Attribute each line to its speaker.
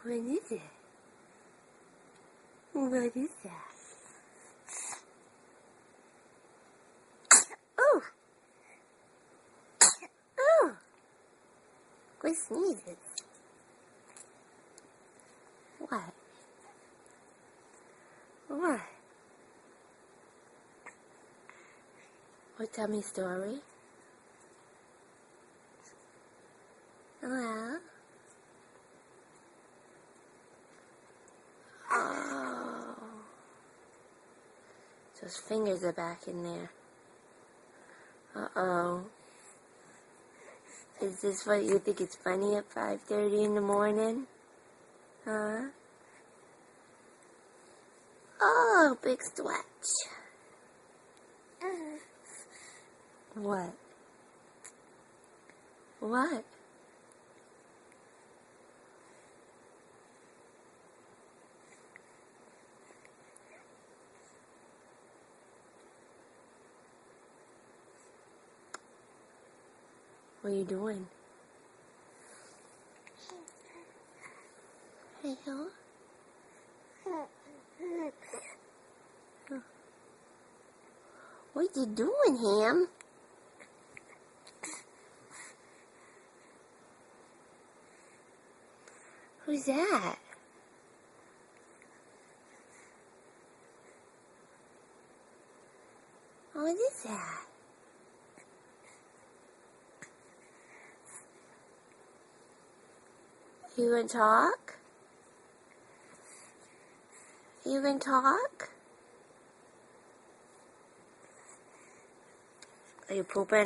Speaker 1: What is it? What is that? Oh! Oh! What sneezes? What? What? What, tell me a story? Hello? Oh. Those fingers are back in there. Uh-oh. Is this what you think it's funny at 5:30 in the morning? Huh? Oh, big stretch. What? What? What are you doing? Hello? What you doing, Ham? Who's that? What is that? You gonna talk? You gonna talk? Are you pooping?